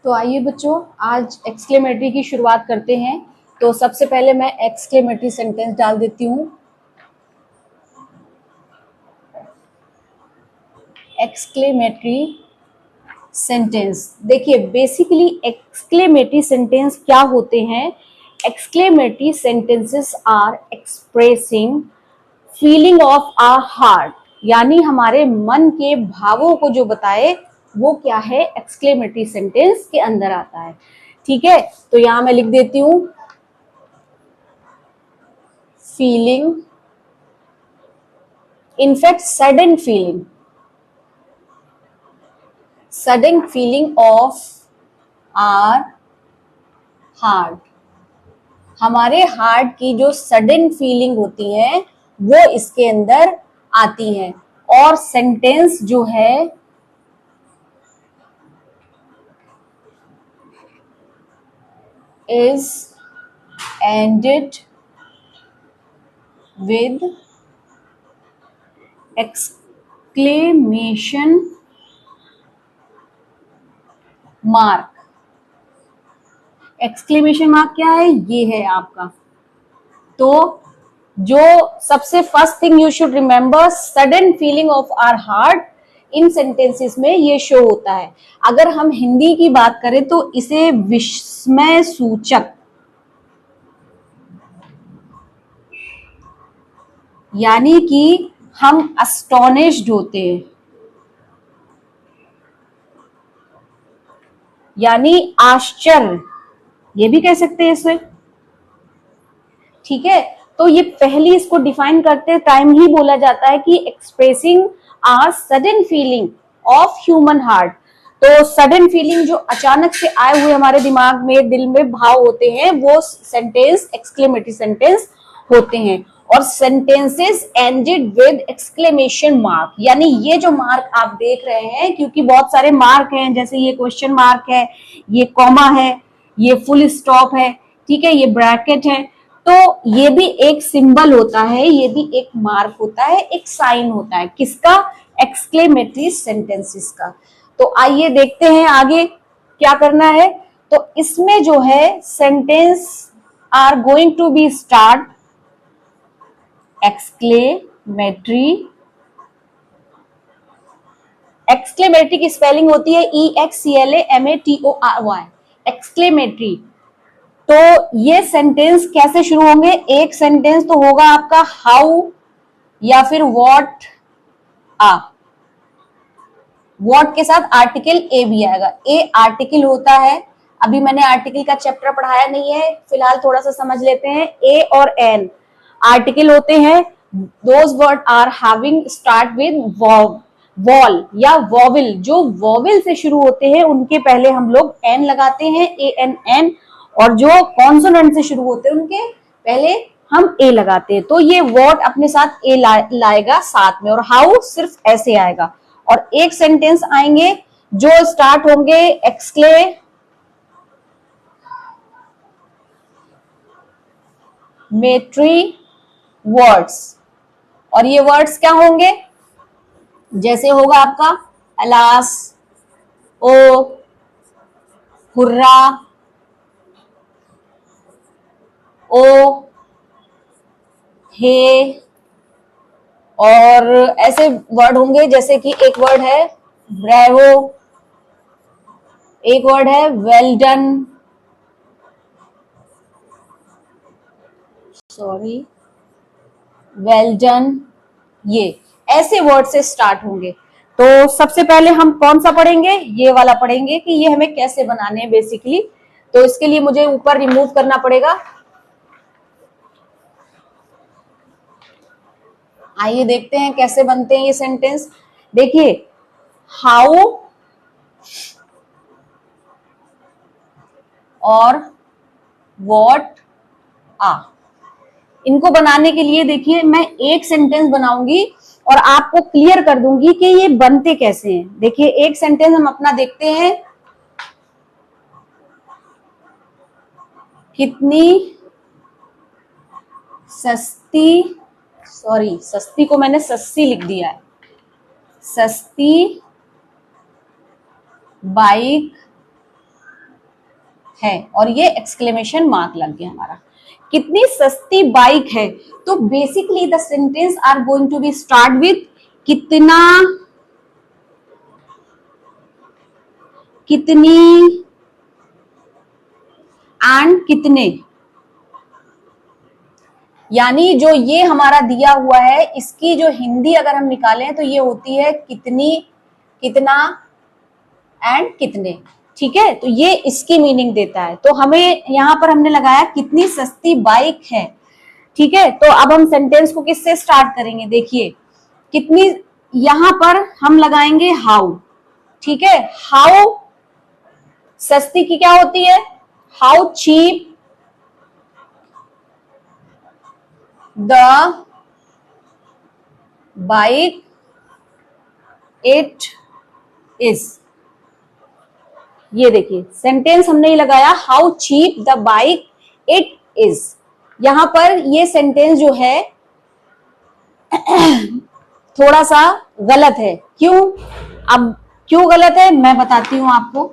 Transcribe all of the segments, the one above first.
तो आइए बच्चों, आज एक्सक्लेमेटरी की शुरुआत करते हैं। तो सबसे पहले मैं एक्सक्लेमेटरी सेंटेंस डाल देती हूँ। एक्सक्लेमेटरी सेंटेंस, देखिए बेसिकली एक्सक्लेमेटरी सेंटेंस क्या होते हैं। Exclamatory sentences are expressing feeling of our heart, यानी हमारे मन के भावों को जो बताए वो क्या है, एक्सक्लेमेटरी सेंटेंस के अंदर आता है। ठीक है, तो यहां मैं लिख देती हूं feeling, in fact sudden feeling of our heart, हमारे हार्ट की जो सडन फीलिंग होती है वो इसके अंदर आती है। और सेंटेंस जो है is ended with exclamation mark। Exclamation mark क्या है, ये है आपका। तो जो सबसे first thing you should remember, sudden feeling of our heart in sentences में ये शो होता है। अगर हम हिंदी की बात करें तो इसे विस्मय सूचक, यानी कि हम अस्टोनिश्ड होते हैं, यानी आश्चर्य, ये भी कह सकते हैं इसे। ठीक है, तो ये पहली इसको डिफाइन करते टाइम ही बोला जाता है कि expressing our sudden feeling of human heart. तो सडन फीलिंग जो अचानक से आए हुए हमारे दिमाग में, दिल में भाव होते हैं, वो सेंटेंस एक्सक्लेमेटरी सेंटेंस होते हैं। और sentences ended with exclamation mark, यानी ये जो मार्क आप देख रहे हैं, क्योंकि बहुत सारे मार्क हैं, जैसे ये क्वेश्चन मार्क है, ये कॉमा है, ये फुल स्टॉप है, ठीक है, ये ब्रैकेट है, तो ये भी एक सिंबल होता है, ये भी एक मार्क होता है, एक साइन होता है, किसका, एक्सक्लेमेटरी सेंटेंसेस का। तो आइए देखते हैं आगे क्या करना है। तो इसमें जो है sentence are going to be start exclamatory. Exclamatory की स्पेलिंग होती है EXCLAMATORY, एक्सक्लेमेटरी। तो ये सेंटेंस कैसे शुरू होंगे, एक सेंटेंस तो होगा आपका हाउ या फिर व्हाट आ, व्हाट के साथ आर्टिकल ए भी आएगा। ए आर्टिकल होता है, अभी मैंने आर्टिकल का चैप्टर पढ़ाया नहीं है, फिलहाल थोड़ा सा समझ लेते हैं। ए और एन आर्टिकल होते हैं, those word are having start with vowel या वॉविल, जो वॉविल से शुरू होते हैं उनके पहले हम लोग एन लगाते हैं, ANN, और जो कॉन्सोनेंट से शुरू होते हैं उनके पहले हम ए लगाते हैं। तो ये वर्ड अपने साथ ए लाएगा साथ में, और हाउ सिर्फ ऐसे आएगा। और एक सेंटेंस आएंगे जो स्टार्ट होंगे एक्सक्लेमेटरी वर्ड्स, और ये वर्ड्स क्या होंगे, जैसे होगा आपका अलास, ओ, हुर्रा, ओ, हे, और ऐसे वर्ड होंगे, जैसे कि एक वर्ड है ब्रेवो, एक वर्ड है well done, sorry well done, ये ऐसे वर्ड से स्टार्ट होंगे। तो सबसे पहले हम कौन सा पढ़ेंगे, ये वाला पढ़ेंगे कि ये हमें कैसे बनाने हैं बेसिकली। तो इसके लिए मुझे ऊपर रिमूव करना पड़ेगा। आइए देखते हैं कैसे बनते हैं ये सेंटेंस। देखिए हाउ और व्हाट आ, इनको बनाने के लिए देखिए मैं एक सेंटेंस बनाऊंगी और आपको क्लियर कर दूंगी कि ये बनते कैसे हैं। देखिए एक सेंटेंस हम अपना देखते हैं, कितनी सस्ती, सॉरी सस्ती को मैंने सस्ती लिख दिया है, सस्ती बाइक है, और ये एक्सक्लेमेशन मार्क लग गया हमारा। कितनी सस्ती बाइक है, तो basically the sentence are going to be start with कितना, कितनी एंड कितने। यानी जो ये हमारा दिया हुआ है, इसकी जो हिंदी अगर हम निकालें तो ये होती है कितनी, कितना एंड कितने। ठीक है, तो ये इसकी मीनिंग देता है। तो हमें यहां पर हमने लगाया कितनी सस्ती बाइक है। ठीक है, तो अब हम सेंटेंस को किससे स्टार्ट करेंगे, देखिए कितनी, यहां पर हम लगाएंगे हाउ। ठीक है, हाउ सस्ती की क्या होती है, how cheap the bike it is. ये देखिए सेंटेंस हमने ही लगाया, how cheap the bike it is. यहां पर ये सेंटेंस जो है थोड़ा सा गलत है। क्यों, अब क्यों गलत है मैं बताती हूं आपको।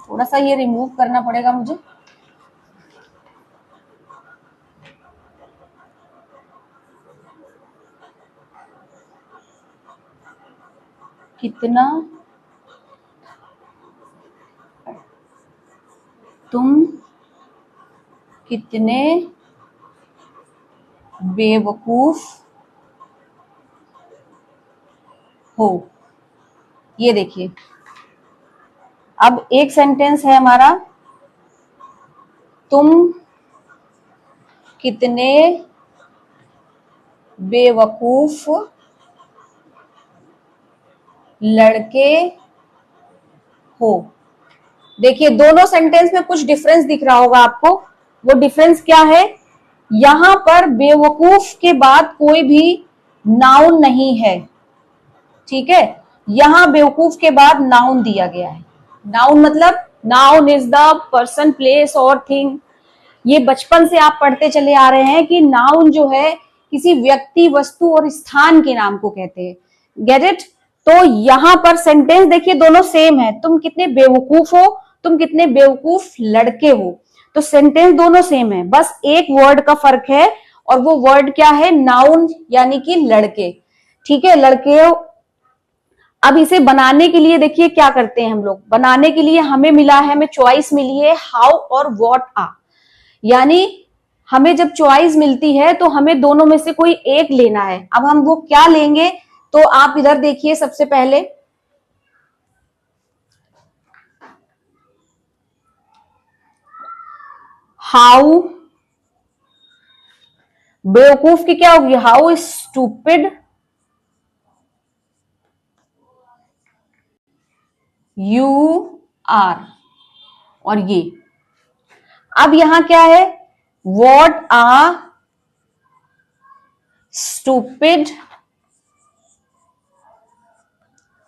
थोड़ा सा ये रिमूव करना पड़ेगा मुझे। कितना तुम कितने बेवकूफ हो। ये देखिए, अब एक सेंटेंस है हमारा, तुम कितने बेवकूफ लड़के हो। देखिए दोनों सेंटेंस में कुछ डिफरेंस दिख रहा होगा आपको। वो डिफरेंस क्या है, यहां पर बेवकूफ के बाद कोई भी नाउन नहीं है। ठीक है, यहां बेवकूफ के बाद नाउन दिया गया है। नाउन मतलब noun is the person place और थिंग। ये बचपन से आप पढ़ते चले आ रहे हैं कि नाउन जो है किसी व्यक्ति, वस्तु और स्थान के नाम को कहते हैं। Get it. तो यहां पर सेंटेंस देखिए दोनों सेम है, तुम कितने बेवकूफ हो, तुम कितने बेवकूफ लड़के हो। तो सेंटेंस दोनों सेम है, बस एक वर्ड का फर्क है, और वो वर्ड क्या है, नाउन यानी कि लड़के। ठीक है, लड़के। अब इसे बनाने के लिए देखिए क्या करते हैं हम लोग, बनाने के लिए हमें मिला है, हमें चॉइस मिली है हाउ और व्हाट आर। यानी हमें जब चॉइस मिलती है तो हमें दोनों में से कोई एक लेना है। अब हम वो क्या लेंगे, तो आप इधर देखिए सबसे पहले, हाउ, बेवकूफ की क्या होगी, हाउ स्टूपिड यू आर। और ये अब यहां क्या है, व्हाट आर स्टूपिड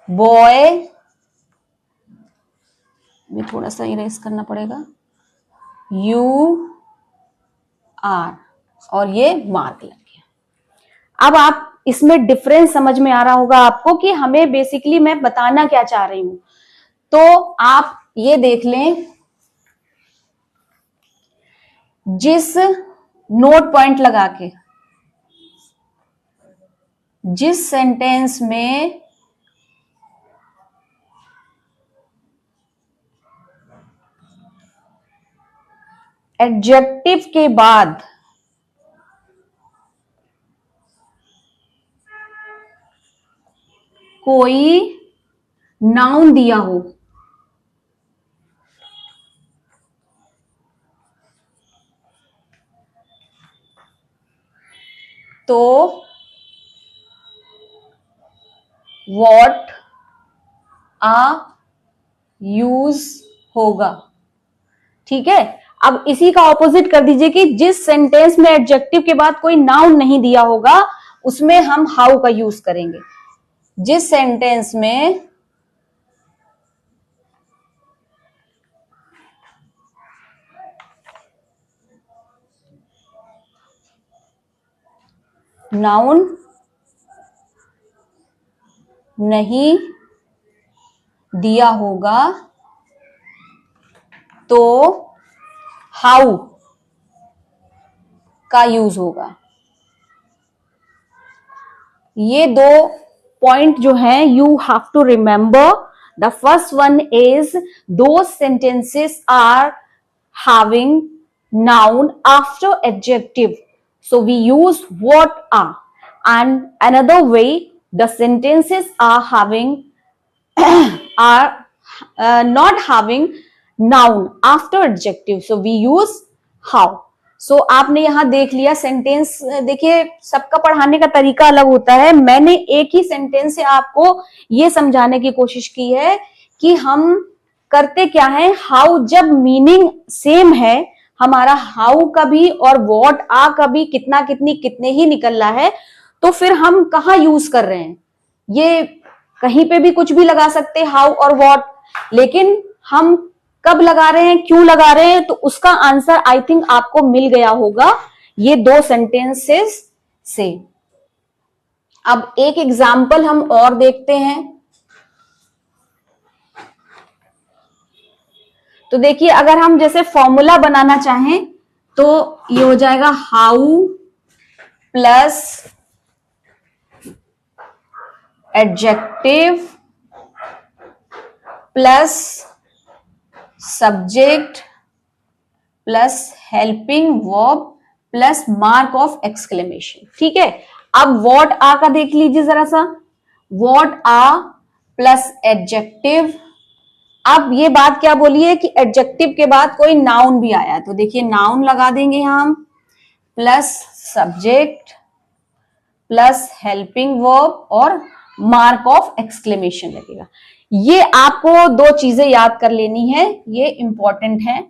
बॉय, में थोड़ा सा इरेज करना पड़ेगा, यू आर, और ये मार्क लग गया। अब आप इसमें डिफरेंस समझ में आ रहा होगा आपको कि हमें बेसिकली मैं बताना क्या चाह रही हूं। तो आप ये देख लें, जिस नोट पॉइंट लगा के, जिस सेंटेंस में एडजेक्टिव के बाद कोई नाउन दिया हो, तो व्हाट आ यूज होगा। ठीक है, अब इसी का ऑपोजिट कर दीजिए कि जिस सेंटेंस में एडजेक्टिव के बाद कोई नाउन नहीं दिया होगा उसमें हम हाउ का यूज करेंगे। जिस सेंटेंस में नाउन नहीं दिया होगा तो हाउ का यूज होगा। ये दो पॉइंट जो है you have to remember. The first one is दो sentences are having noun after adjective, so we use what are. And another way, the sentences are having are not having noun after adjective, so we use how. so आपने यहां देख लिया sentence. देखिए सबका पढ़ाने का तरीका अलग होता है। मैंने एक ही सेंटेंस से आपको ये समझाने की कोशिश की है कि हम करते क्या है। हाउ जब मीनिंग सेम है, हमारा हाउ का भी और व्हाट आ का भी कितना कितनी कितने ही निकल रहा है, तो फिर हम कहाँ यूज कर रहे हैं। ये कहीं पे भी कुछ भी लगा सकते हैं हाउ और व्हाट, लेकिन हम कब लगा रहे हैं, क्यों लगा रहे हैं, तो उसका आंसर आई थिंक आपको मिल गया होगा ये दो सेंटेंसेस से। अब एक एग्जाम्पल हम और देखते हैं। तो देखिए अगर हम जैसे फॉर्मूला बनाना चाहें तो ये हो जाएगा how plus adjective plus subject plus helping verb plus mark of exclamation. ठीक है, अब व्हाट आ का देख लीजिए जरा सा। What a plus adjective. अब ये बात क्या बोली है कि एडजेक्टिव के बाद कोई नाउन भी आया, तो देखिए नाउन लगा देंगे हम, plus subject plus helping verb और मार्क ऑफ एक्सक्लेमेशन लगेगा। ये आपको दो चीजें याद कर लेनी है, ये इंपॉर्टेंट है।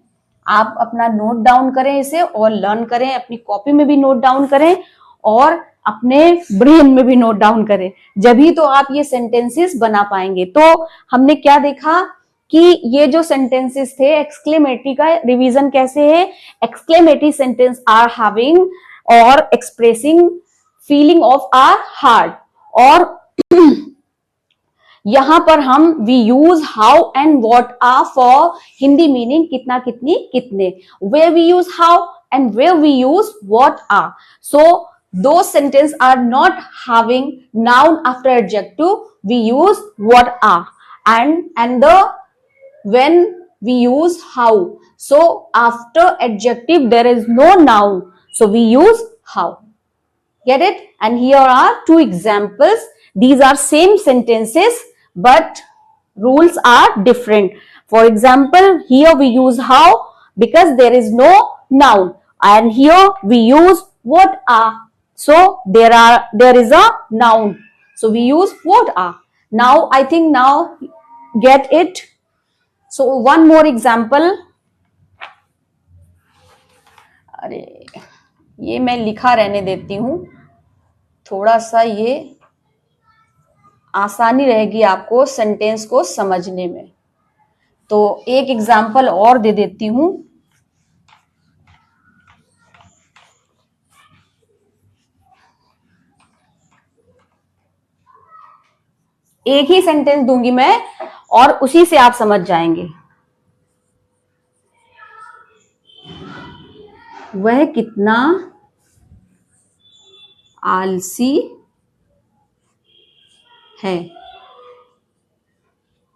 आप अपना नोट डाउन करें इसे और लर्न करें, अपनी कॉपी में भी नोट डाउन करें और अपने ब्रेन में भी नोट डाउन करें, जभी तो आप ये सेंटेंसेस बना पाएंगे। तो हमने क्या देखा कि ये जो सेंटेंसेस थे एक्सक्लेमेटरी का रिवीजन कैसे है। एक्सक्लेमेटरी सेंटेंस आर हैविंग और expressing feeling of our heart, और यहां पर हम we use how and what are for Hindi meaning कितना कितनी कितने। Where we use how and where we use what are. So those sentences are not having noun after adjective, we use what are, and the when we use how, so after adjective there is no noun, so we use how. Get it? And here are two examples. These are same sentences but rules are different. For example, here we use how because there is no noun, and here we use what are, so there is a noun, so we use what are. Now I think now get it. So one more example. अरे ये मैं लिखा रहने देती हूं, थोड़ा सा ये आसानी रहेगी आपको सेंटेंस को समझने में। तो एक एग्जाम्पल और दे देती हूं। एक ही सेंटेंस दूंगी मैं और उसी से आप समझ जाएंगे। वह कितना आलसी है।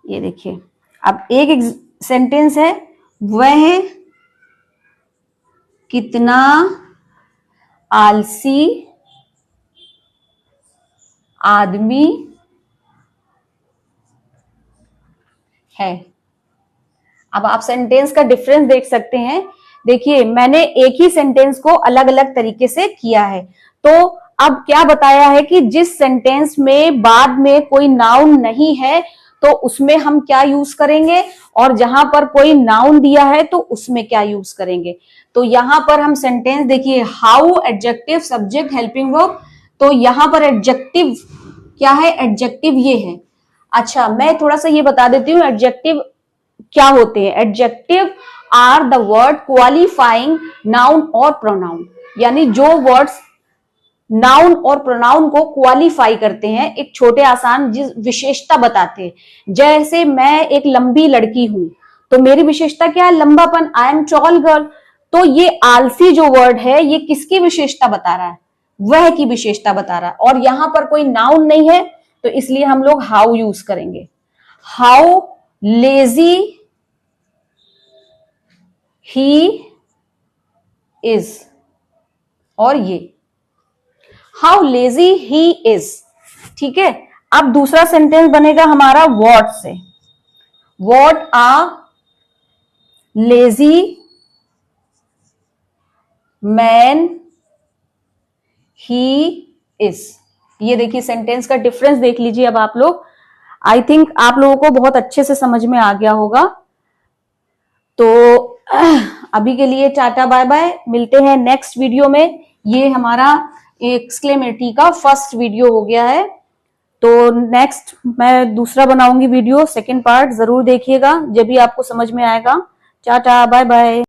ये देखिए, अब एक सेंटेंस है, वह कितना आलसी आदमी है। अब आप सेंटेंस का डिफरेंस देख सकते हैं। देखिए मैंने एक ही सेंटेंस को अलग अलग तरीके से किया है। तो अब क्या बताया है कि जिस सेंटेंस में बाद में कोई नाउन नहीं है तो उसमें हम क्या यूज करेंगे, और जहां पर कोई नाउन दिया है तो उसमें क्या यूज करेंगे। तो यहां पर हम सेंटेंस देखिए, how adjective subject helping verb, तो यहां पर एडजेक्टिव क्या है, एडजेक्टिव ये है। अच्छा मैं थोड़ा सा ये बता देती हूँ एडजेक्टिव क्या होते हैं। Adjective are the word qualifying noun और प्रोनाउन, यानी जो वर्ड्स नाउन और प्रोनाउन को क्वालिफाई करते हैं, एक छोटे आसान विशेषता बताते हैं। जैसे मैं एक लंबी लड़की हूं, तो मेरी विशेषता क्या है? लंबापन। I am tall girl. तो ये आलसी जो वर्ड है, ये किसकी विशेषता बता रहा है? वह की विशेषता बता रहा है। और यहां पर कोई नाउन नहीं है, तो इसलिए हम लोग हाउ यूज करेंगे। How lazy he is. और ये हाउ लेजी ही इज। ठीक है, अब दूसरा सेंटेंस बनेगा हमारा व्हाट से। What a lazy man he is. ये देखिए सेंटेंस का डिफरेंस देख लीजिए अब आप लोग। आई थिंक आप लोगों को बहुत अच्छे से समझ में आ गया होगा। तो अभी के लिए टाटा बाय बाय, मिलते हैं नेक्स्ट वीडियो में। ये हमारा एक्सक्लेमेटरी का फर्स्ट वीडियो हो गया है, तो नेक्स्ट मैं दूसरा बनाऊंगी वीडियो, सेकंड पार्ट जरूर देखिएगा जब भी आपको समझ में आएगा। Tata bye bye.